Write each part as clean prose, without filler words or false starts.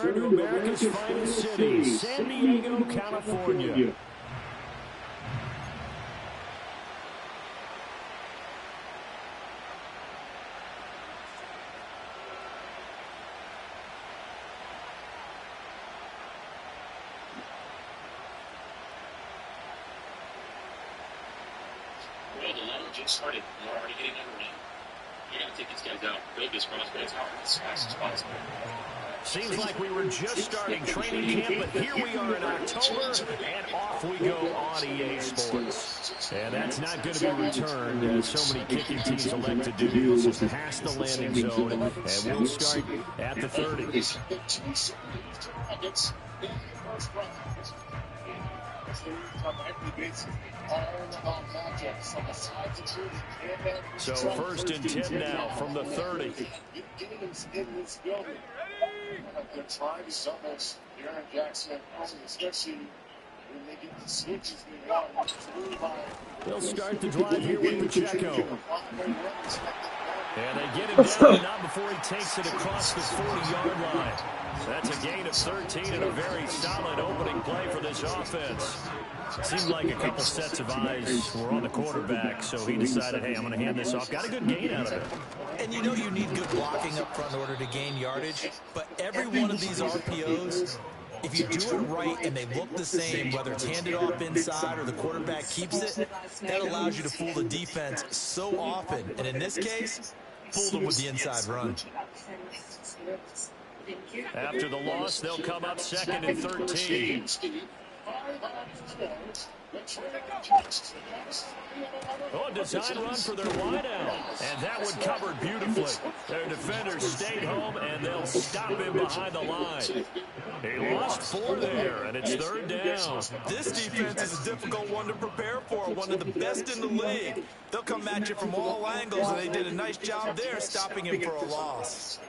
return to America's finest city, San Diego, California. Well, the line just started. You're already getting underway. You got to take these guys out. Build this prospect out as fast as possible. Seems like we were just starting training camp, but here we are in October, and off we go on EA Sports. And that's not going to be returned, as so many kicking teams elect to do. This is past the landing zone, and we'll start at the 30. So 1st and 10 now from the 30. They're trying to summons Aaron Jackson, especially when they get the switches they want. They'll start the drive here with Pacheco. And they get him down, not before he takes it across the 40-yard line. That's a gain of 13 and a very solid opening play for this offense. It seemed like a couple sets of eyes were on the quarterback, so he decided, hey, I'm going to hand this off. Got a good gain out of it. And you know you need good blocking up front in order to gain yardage, but every one of these RPOs, if you do it right and they look the same, whether it's handed off inside or the quarterback keeps it, that allows you to fool the defense so often. And in this case, fool them with the inside run. After the loss, they'll come up 2nd and 13. Oh, design run for their wideout. And that one covered beautifully. Their defenders stayed home, and they'll stop him behind the line. He lost 4 there, and it's 3rd down. This defense is a difficult one to prepare for, one of the best in the league. They'll come at you from all angles, and they did a nice job there stopping him for a loss.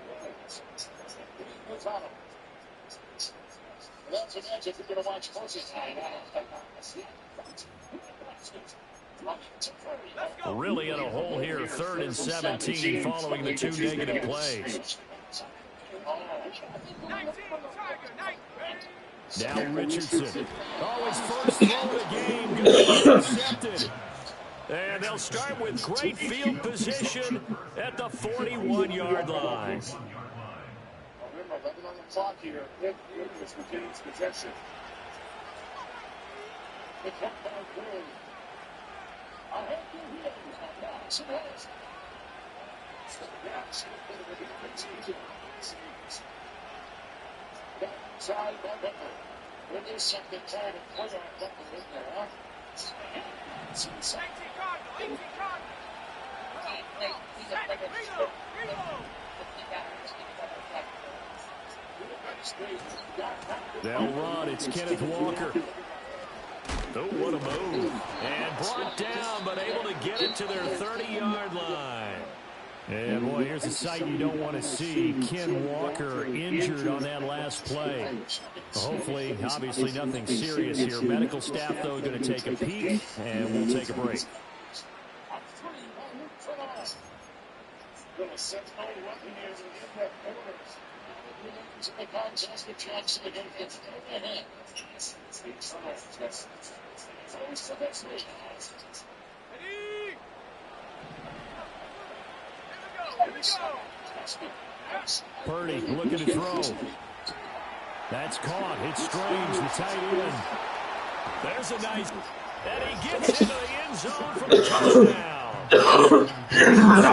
Really in a hole here, 3rd and 17 following the 2 negative plays. Now Richardson. Oh, his first throw of the game. Good, intercepted. And they'll start with great field position at the 41-yard line. Remember, 11 on the clock here. It's McKinnon's possession. The countdown goal. I have to hear you. Side by Butler. When there's something trying to play on Butler in there, They'll run. It's Kenneth Walker. Oh, what a move. And brought down, but able to get it to their 30-yard line. And, boy, here's a sight you don't want to see. Ken Walker injured on that last play. Hopefully, obviously, nothing serious here. Medical staff, though, going to take a peek, and we'll take a break. Purdy looking to throw. That's caught. It's Strange, the tight end. There's a nice... And he gets into the end zone for the touchdown.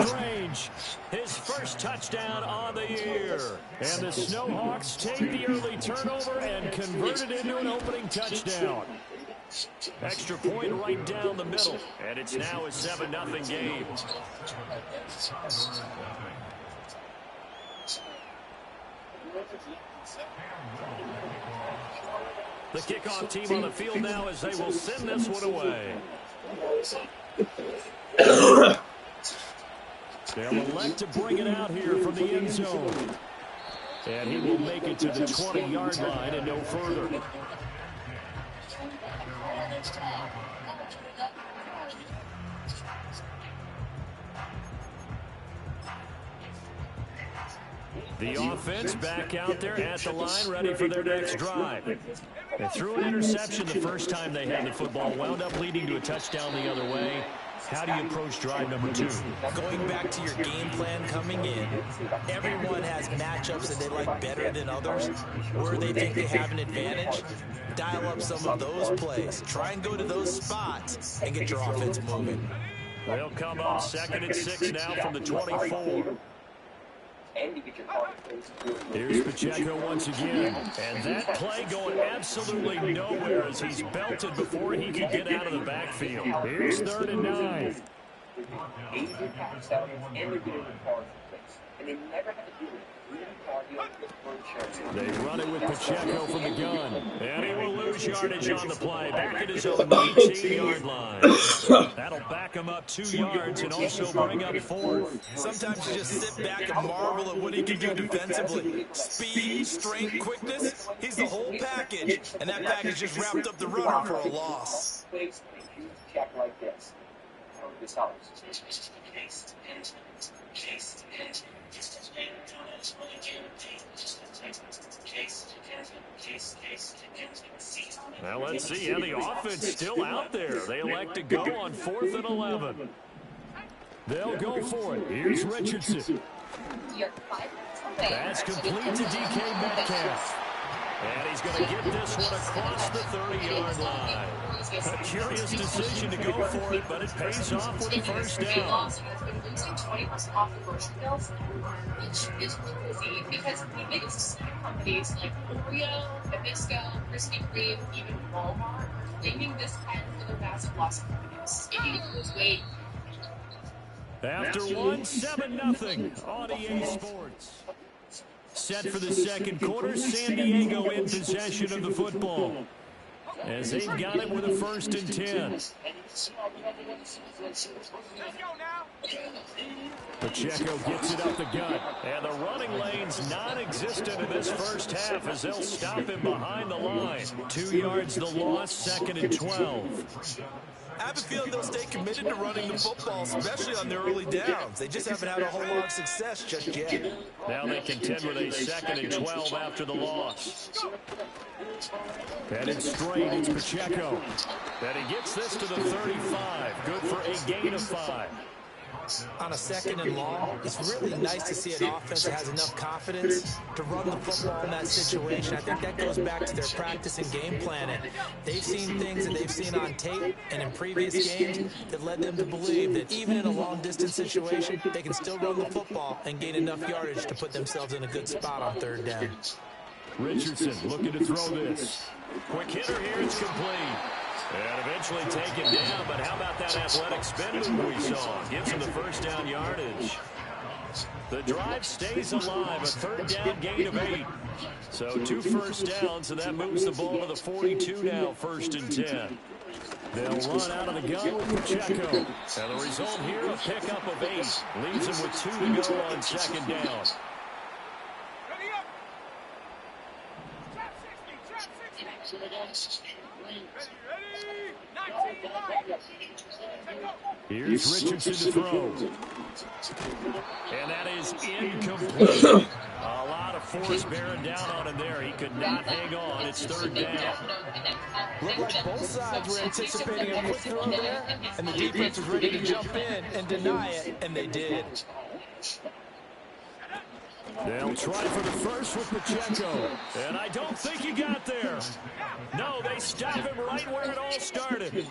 Strange, his first touchdown on the year. And the Snowhawks take the early turnover and convert it into an opening touchdown. Extra point right down the middle. And it's now a 7-0 game. The kickoff team on the field now as they will send this one away. They'll elect to bring it out here from the end zone. And he will make it to the 20-yard line and no further. The offense back out there at the line, ready for their next drive. They threw an interception the first time they had the football, wound up leading to a touchdown the other way. How do you approach drive number 2? Going back to your game plan coming in, everyone has matchups that they like better than others. Where they think they have an advantage, dial up some of those plays. Try and go to those spots and get your offense moving. They'll come up 2nd and 6 now from the 24. Here's Pacheco once again. And that play going absolutely nowhere as he's belted before he can get out of the backfield. Here's 3rd and 9. They run it with Pacheco from the gun. And he will lose yardage on the play. Back at his own 19-yard line. That'll back him up 2 yards and also bring up 4th. Sometimes you just sit back and marvel at what he can do defensively. Speed, strength, quickness, he's the whole package. And that package just wrapped up the runner for a loss. Now let's see how the offense still out there. They elect to go on 4th and 11. They'll go for it. Here's Richardson. That's complete to DK Metcalf. And he's going to get this one across the 30-yard line. A curious decision to go for it, but it pays off with the first down. Losing 20% off the grocery bills, which is crazy because the biggest companies like Oreo, Nabisco, Krispy Kreme, even Walmart are claiming this kind of a massive loss of revenues. If you lose weight. After 7-0 on EA Sports. Set for the second quarter, San Diego in possession of the football. As they've got it with a 1st and 10. Pacheco gets it up the gut. And the running lane's non-existent in this first half as they'll stop him behind the line. 2 yards the loss, 2nd and 12. I have a feeling they'll stay committed to running the football, especially on their early downs. They just haven't had a whole lot of success just yet. Now they contend with a 2nd and 12 after the loss. Headed straight, it's Pacheco. And he gets this to the 35. Good for a gain of 5. On a 2nd and long, it's really nice to see an offense that has enough confidence to run the football in that situation. I think that goes back to their practice and game planning. They've seen things that they've seen on tape and in previous games that led them to believe that even in a long-distance situation, they can still run the football and gain enough yardage to put themselves in a good spot on 3rd down. Richardson looking to throw this. Quick hitter here, it's complete. And eventually taken down, but how about that athletic spin move we saw? Gives him the first down yardage. The drive stays alive, a 3rd down gain of 8. So 2 first downs, so that moves the ball to the 42 now, 1st and 10. They'll run out of the gun with Pacheco. And the result here, a pickup of 8. Leaves him with 2 to go on 2nd down. Here's Richardson to throw. And that is incomplete. A lot of force bearing down on him there. He could not hang on. It's 3rd down. Looked like both sides were anticipating a quick throw there, and the defense was ready to jump in and deny it, and they did. They'll try for the first with Pacheco. And I don't think he got there. No, they stop him right where it all started.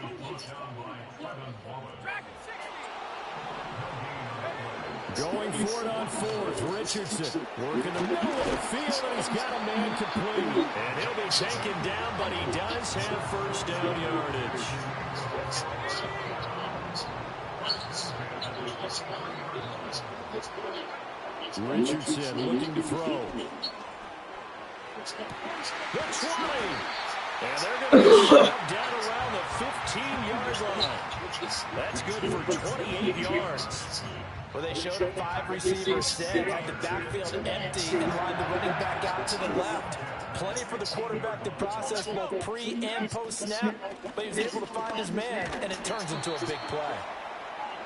Going for it on 4th. Richardson working the middle of the field, and he's got a man complete. And he'll be taken down, but he does have first down yardage. Richardson looking to throw. The 20. And they're going to shut him down around the 15-yard line. That's good for 28 yards. Well, they showed a 5 receiver set, had the backfield empty, and lined the running back out to the left. Plenty for the quarterback to process both pre and post snap, but he was able to find his man, and it turns into a big play.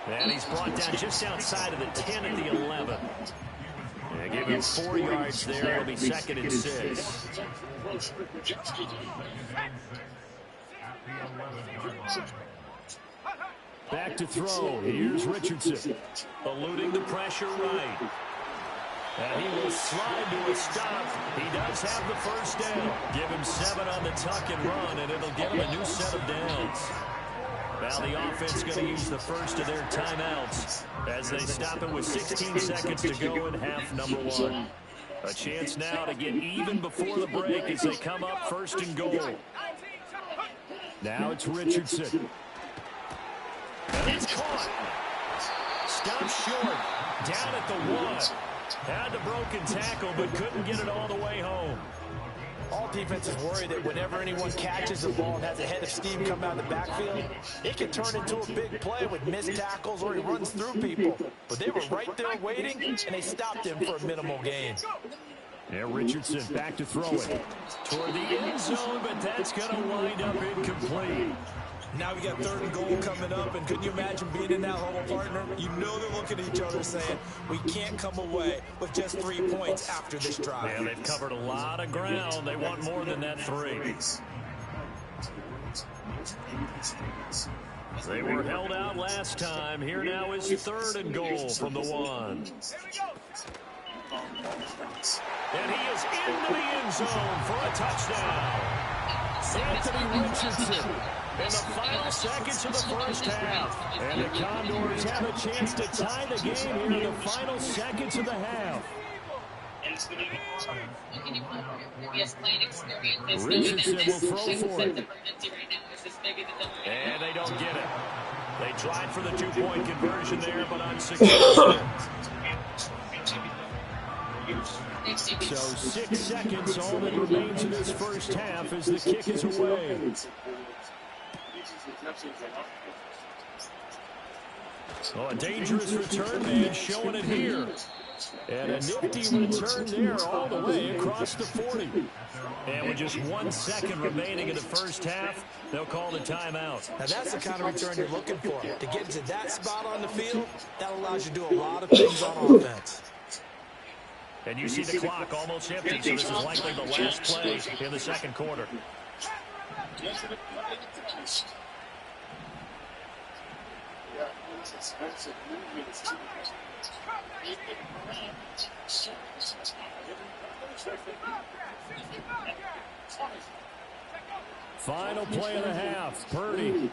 And he's brought down just outside of the 10 at the 11. They give him 4 yards there. It'll be 2nd and 6. Back to throw. Here's Richardson. Eluding the pressure right. And he will slide to a stop. He does have the first down. Give him 7 on the tuck and run, and it'll give him a new set of downs. Now the offense going to use the first of their timeouts as they stop it with 16 seconds to go in half number 1. A chance now to get even before the break as they come up 1st and goal. Now it's Richardson. And it's caught. Stopped short. Down at the 1. Had the broken tackle, but couldn't get it all the way home. All defenses worry that whenever anyone catches the ball and has a head of steam come out of the backfield, it can turn into a big play with missed tackles or he runs through people. But they were right there waiting, and they stopped him for a minimal gain. Yeah, Richardson back to throw it. Toward the end zone, but that's going to wind up incomplete. Now we got 3rd and goal coming up, and couldn't you imagine being in that hole, partner? You know they're looking at each other saying, we can't come away with just 3 points after this drive. Yeah, they've covered a lot of ground. They want more than that 3. They were held out last time. Here now is 3rd and goal from the 1. And he is into the end zone for a touchdown. Anthony Richardson. In the final seconds of the first half. And the Condors have a chance to tie the game here in the final seconds of the half. Richardson will throw for it. And they don't get it. They tried for the 2-point conversion there, but unsuccessful. So 6 seconds, all that remains in this first half as the kick is away. Oh, a dangerous return man showing it here. And a nifty return there all the way across the 40. And with just 1 second remaining in the first half, they'll call the timeout. Now that's the kind of return you're looking for. To get to that spot on the field, that allows you to do a lot of things on offense. And you see the clock almost empty, so this is likely the last play in the second quarter. Final play of the half. Purdy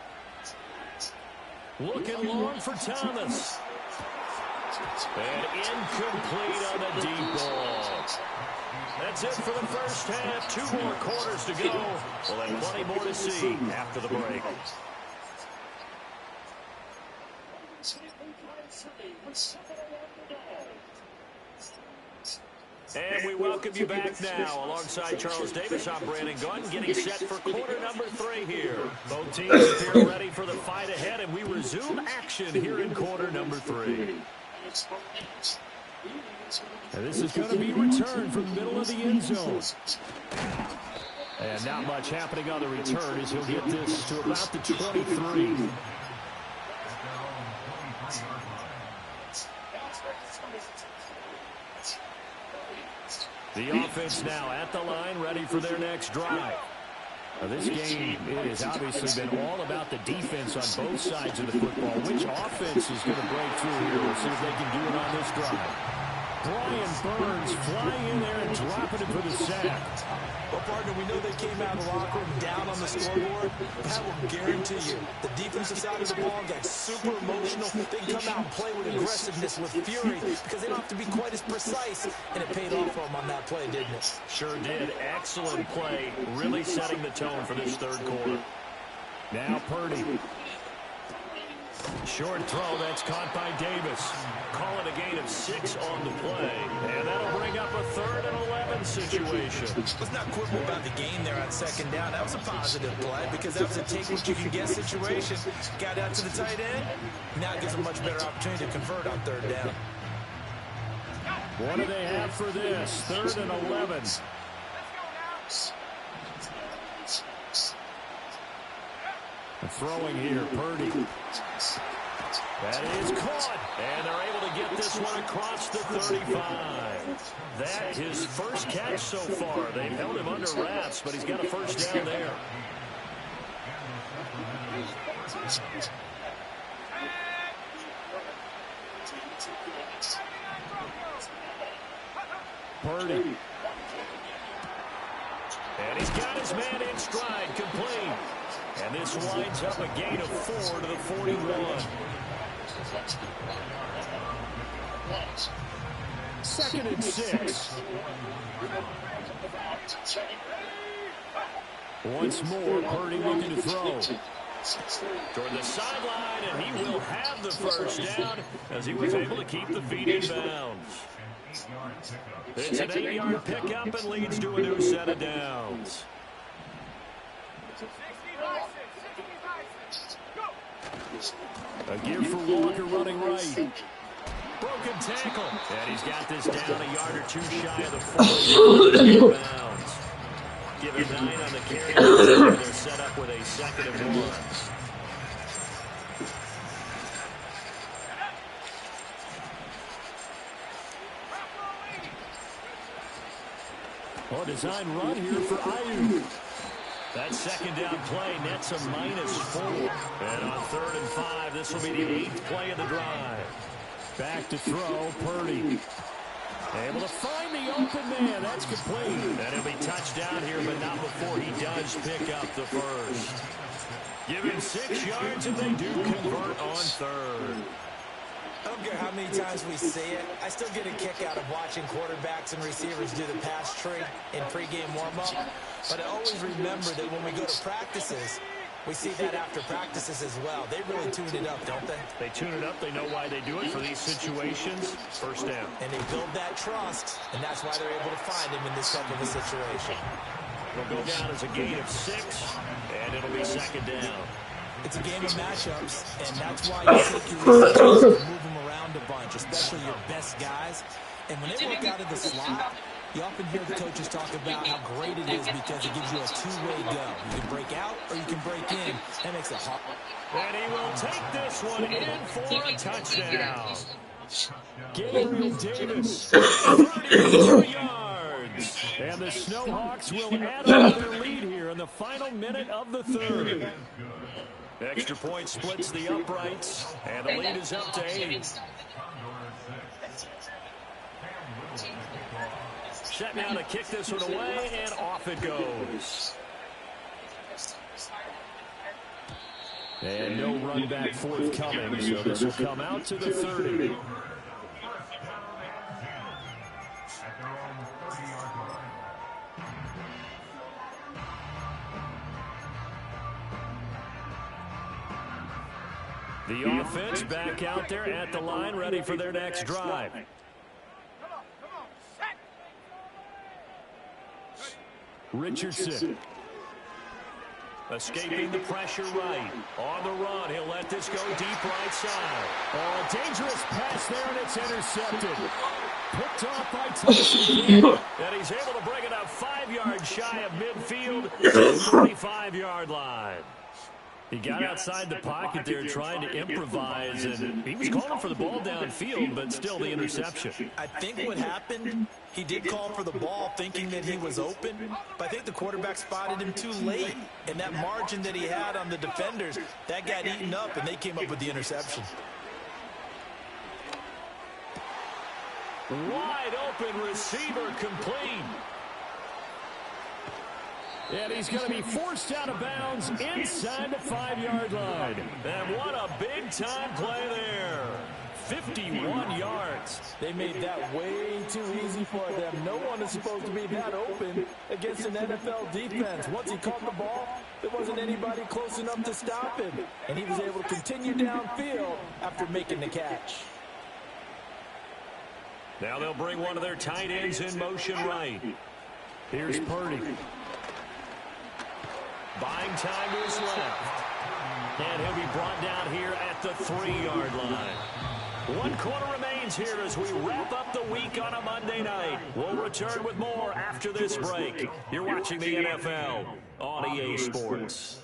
looking long for Thomas. And incomplete on the deep ball. That's it for the first half. 2 more quarters to go. We'll have plenty more to see after the break. And we welcome you back now. Alongside Charles Davis, I'm Brandon Gunn, getting set for quarter number 3 here. Both teams appear ready for the fight ahead, and we resume action here in quarter number 3. And this is going to be returned from the middle of the end zone. And not much happening on the return as he'll get this to about the 23. The offense now at the line, ready for their next drive. Now this game, it has obviously been all about the defense on both sides of the football. Which offense is going to break through here? We'll see if they can do it on this drive. Brian Burns flying in there and dropping it for the sack. Well, partner, we know they came out of the locker room down on the scoreboard. That will guarantee you the defensive side of the ball got super emotional. They can come out and play with aggressiveness, with fury, because they don't have to be quite as precise. And it paid off for them on that play, didn't it? Sure did. Excellent play, really setting the tone for this third quarter. Now Purdy. Short throw, that's caught by Davis. Call it a gain of 6 on the play. And that'll bring up a 3rd and 11 situation. Let's not quibble about the gain there on second down. That was a positive play because that was a take-what-you-can-get situation. Got out to the tight end. Now it gives them a much better opportunity to convert on 3rd down. What do they have for this? 3rd and 11. Throwing here, Purdy. That is caught, and they're able to get this one across the 35. That his first catch so far. They've held him under wraps, but he's got a first down there. Purdy. And he's got his man in stride, complete. And this winds up a gain of 4 to the 41. Second and 6. Once more, Purdy looking to throw. Toward the sideline, and he will have the first down as he was able to keep the feet in bounds. It's an 8-yard pickup and leads to a new set of downs. A gear for Walker running right. Broken tackle. And he's got this down a yard or two shy of the 40 bounds. Give it 9 on the carry. They're set up with a 2nd and 1. Oh, design run here for Ayuk. That second down play nets a -4. And on 3rd and 5, this will be the 8th play of the drive. Back to throw, Purdy. Able to find the open man. That's complete. And he'll be touchdown here, but not before he does pick up the first. Give him 6 yards, and they do convert on 3rd. I don't care how many times we see it. I still get a kick out of watching quarterbacks and receivers do the pass tree in pregame warm-up. But I always remember that when we go to practices, we see that after practices as well. They really tune it up, don't they? They tune it up. They know why they do it for these situations. First down. And they build that trust, and that's why they're able to find him in this type of a situation. It'll go down as a gain of 6, and it'll be 2nd down. It's a game of matchups, and that's why you take your receivers and move them around a bunch, especially your best guys. And when they work out of the slot, you often hear the coaches talk about how great it is because it gives you a two-way go. You can break out or you can break in. That makes it hard. And he will take this one in for a touchdown. Gabriel Davis, 32 yards. And the Snowhawks will add another lead here in the final minute of the 3rd. Extra point splits the uprights, and the lead is up to 8. Set now to kick this one away, and off it goes. And no run back forthcoming, so this will come out to the 30. The offense back out there at the line, ready for their next drive. Richardson. Escaping the pressure right. On the run, he'll let this go deep right side. Oh, dangerous pass there, and it's intercepted. Picked off by Tyson. And he's able to bring it up 5 yards shy of midfield to the 35-yard line. He got outside the pocket there trying to improvise, and he was calling for the ball downfield, but still the interception. I think what happened, he did call for the ball thinking that he was open, but I think the quarterback spotted him too late, and that margin that he had on the defenders, that got eaten up, and they came up with the interception. Wide open receiver complete. And he's going to be forced out of bounds inside the 5-yard line. And what a big-time play there. 51 yards. They made that way too easy for them. No one is supposed to be that open against an NFL defense. Once he caught the ball, there wasn't anybody close enough to stop him. And he was able to continue downfield after making the catch. Now they'll bring one of their tight ends in motion right. Here's Purdy. Buying time to his left. And he'll be brought down here at the 3-yard line. 1 quarter remains here as we wrap up the week on a Monday night. We'll return with more after this break. You're watching the NFL on EA Sports.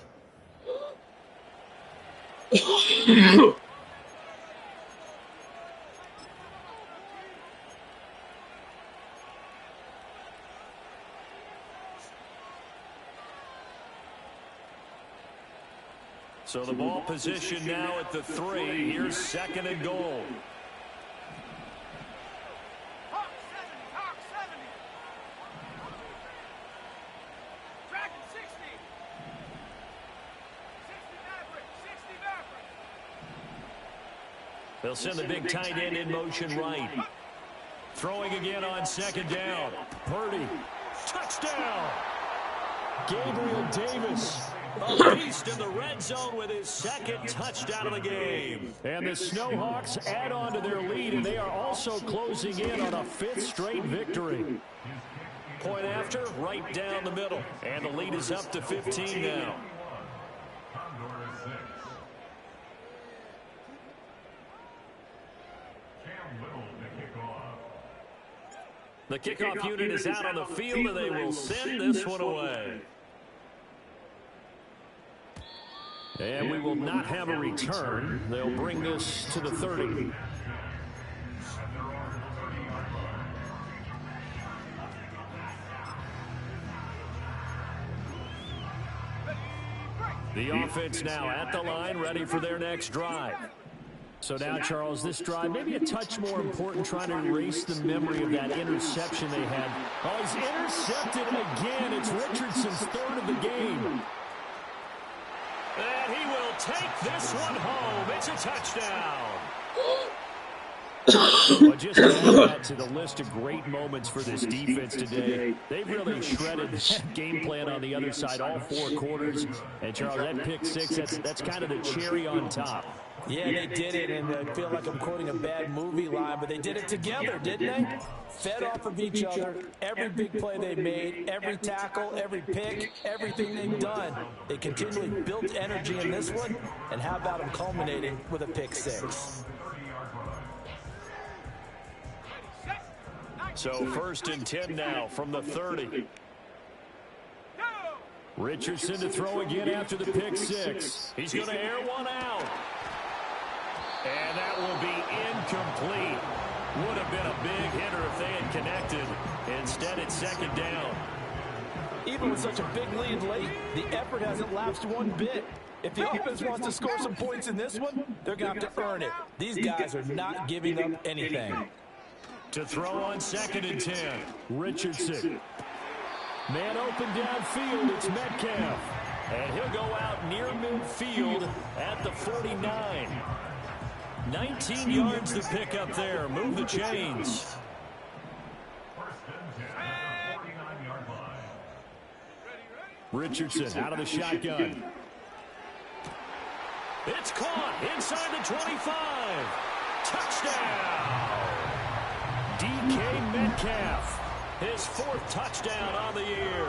So the ball position now at the 3. Here's 2nd and goal. They'll send the big tight end in motion right. Throwing again on 2nd down. Purdy. Touchdown. Gabriel Davis. A beast in the red zone with his 2nd touchdown of the game. And the Snowhawks add on to their lead, and they are also closing in on a 5th straight victory. Point after, right down the middle. And the lead is up to 15 now. The kickoff unit is out on the field, and they will send this one away. And we will not have a return. They'll bring this to the 30. The offense now at the line, ready for their next drive. So now, Charles, this drive maybe a touch more important, trying to erase the memory of that interception they had. Oh, he's intercepted again. It's Richardson's 3rd of the game. And he will take this one home. It's a touchdown. Well, just to add that to the list of great moments for this defense today, they've really shredded that game plan on the other side all 4 quarters. And, Charles, that pick 6, that's kind of the cherry on top. Yeah, they did it, and I feel like I'm quoting a bad movie line, but they did it together, didn't they? Fed off of each other, every big play they made, every tackle, every pick, everything they've done. They continually built energy in this one, and how about them culminating with a pick 6? So 1st and 10 now from the 30. Richardson to throw again after the pick 6. He's going to air one out. And that will be incomplete. Would have been a big hitter if they had connected. Instead, it's 2nd down. Even with such a big lead late, the effort hasn't lapsed one bit. If the offense wants to score some points in this one, they're going to have to earn it. These guys are not giving up anything. To throw on 2nd and 10, Richardson. Man open downfield, it's Metcalf. And he'll go out near midfield at the 49. 19 yards to pick up there. Move the chains. Richardson out of the shotgun. It's caught inside the 25. Touchdown. DK Metcalf. His 4th touchdown on the year.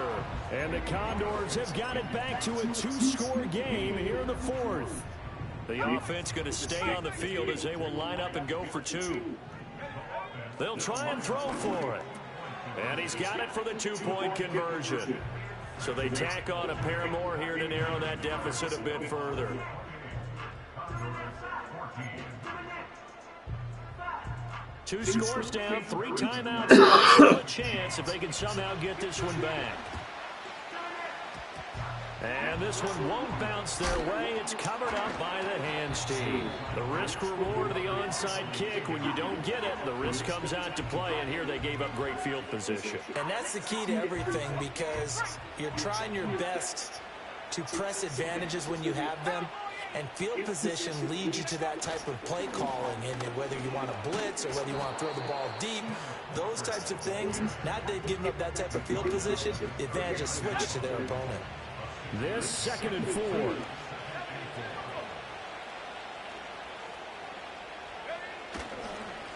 And the Condors have got it back to a 2-score game here in the 4th. The offense going to stay on the field as they will line up and go for 2. They'll try and throw for it. And he's got it for the 2-point conversion. So they tack on a pair more here to narrow that deficit a bit further. Two scores down, 3 timeouts. Still a chance if they can somehow get this one back. And this one won't bounce their way. It's covered up by the hands team. The risk reward of the onside kick. When you don't get it, the risk comes out to play. And here they gave up great field position. And that's the key to everything, because you're trying your best to press advantages when you have them. And field position leads you to that type of play calling, and whether you want to blitz or whether you want to throw the ball deep, those types of things. Now that they've given up that type of field position, the advantage is switched to their opponent. This 2nd and 4.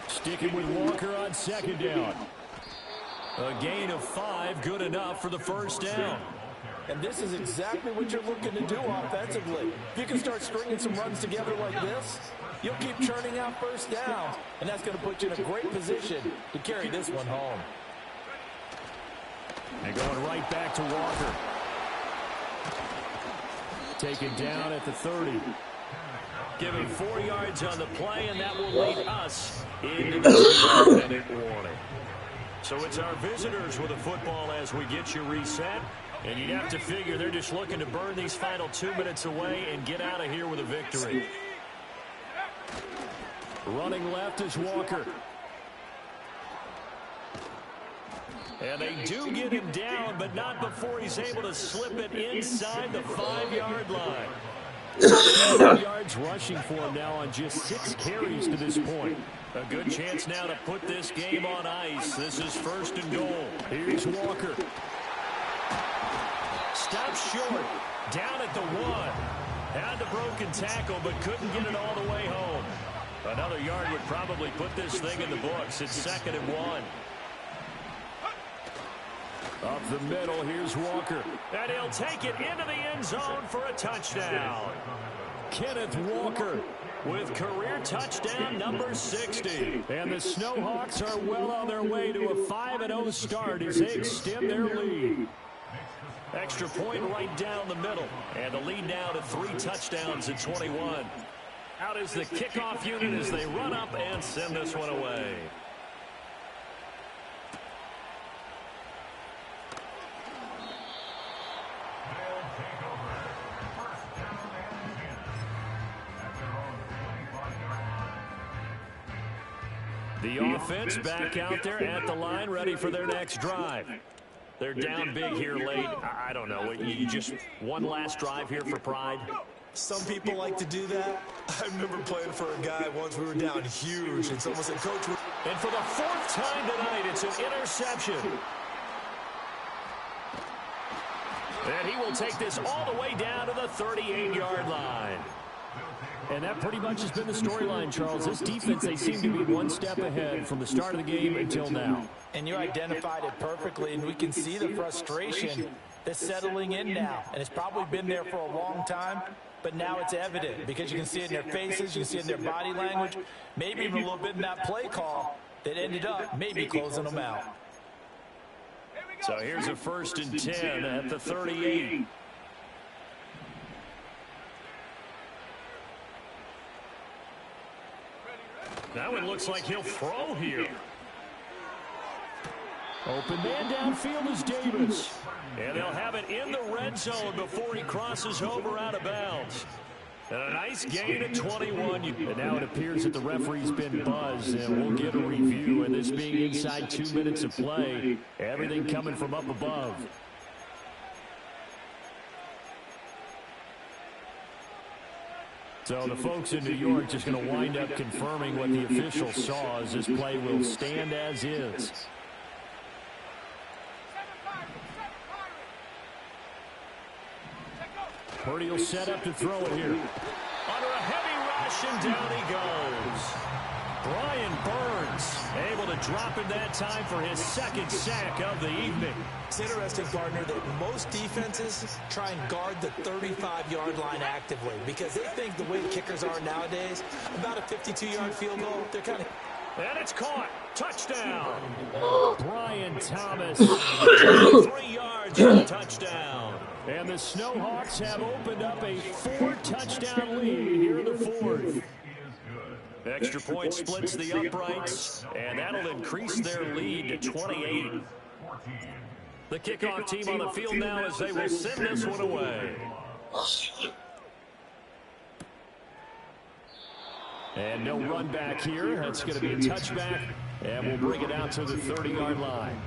Sticking with Walker on 2nd down. A gain of 5, good enough for the 1st down. And this is exactly what you're looking to do offensively. If you can start stringing some runs together like this, you'll keep churning out 1st downs, and that's going to put you in a great position to carry this one home. And going right back to Walker. Taken down at the 30. Give him 4 yards on the play, and that will lead us into the 2-minute warning. So it's our visitors with the football as we get you reset. And you'd have to figure they're just looking to burn these final 2 minutes away and get out of here with a victory. Running left is Walker. And they do get him down, but not before he's able to slip it inside the 5-yard line. 7 yards rushing for him now on just 6 carries to this point. A good chance now to put this game on ice. This is 1st and goal. Here's Walker. Stops short. Down at the 1. Had the broken tackle, but couldn't get it all the way home. Another yard would probably put this thing in the books. It's 2nd and 1. Up the middle, here's Walker. And he'll take it into the end zone for a touchdown. Kenneth Walker with career touchdown number 60. And the Snowhawks are well on their way to a 5-0 start as they extend their lead. Extra point right down the middle. And the lead now to 3 touchdowns at 21. Out is the kickoff unit as they run up and send this one away. The offense back out there at the line, ready for their next drive. They're down big here late. I don't know. You just one last drive here for pride? Some people like to do that. I remember playing for a guy once we were down huge, and someone said, Coach, and for the 4th time tonight, it's an interception. And he will take this all the way down to the 38-yard line. And that pretty much has been the storyline, Charles. This defense, they seem to be one step ahead from the start of the game until now. And you identified it perfectly, and we can see the frustration that's settling in now. And it's probably been there for a long time, but now it's evident because you can see it in their faces, you can see it in their body language, maybe even a little bit in that play call that ended up maybe closing them out. So here's a 1st and 10 at the 38. Now it looks like he'll throw here. Open man downfield is Davis. And they'll have it in the red zone before he crosses over out of bounds. And a nice gain at 21. And now it appears that the referee's been buzzed, and we'll get a review. And this being inside 2 minutes of play, everything coming from up above. So the folks in New York just going to wind up confirming what the official saw as this play will stand as is. Purdy will set up to throw it here. Under a heavy rush, and down he goes. Brian Burns able to drop it that time for his 2nd sack of the evening. It's interesting, partner, that most defenses try and guard the 35-yard line actively because they think the way kickers are nowadays, about a 52-yard field goal, they're kind of... And it's caught. Touchdown. Brian Thomas, 3 yards for the touchdown. And the Snowhawks have opened up a 4-touchdown lead here in the 4th. Extra point splits the uprights, and that'll increase their lead to 28. The kickoff team on the field now as they will send this one away. And no run back here. That's going to be a touchback, and we'll bring it out to the 30-yard line.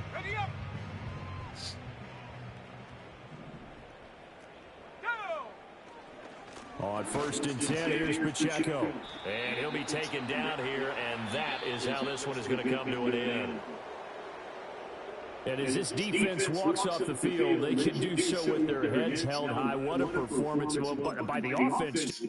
On 1st and 10, here's Pacheco. And he'll be taken down here, and that is how this one is going to come to an end. And as this defense walks off the field, they can do so with their heads held high. What a performance by the offense.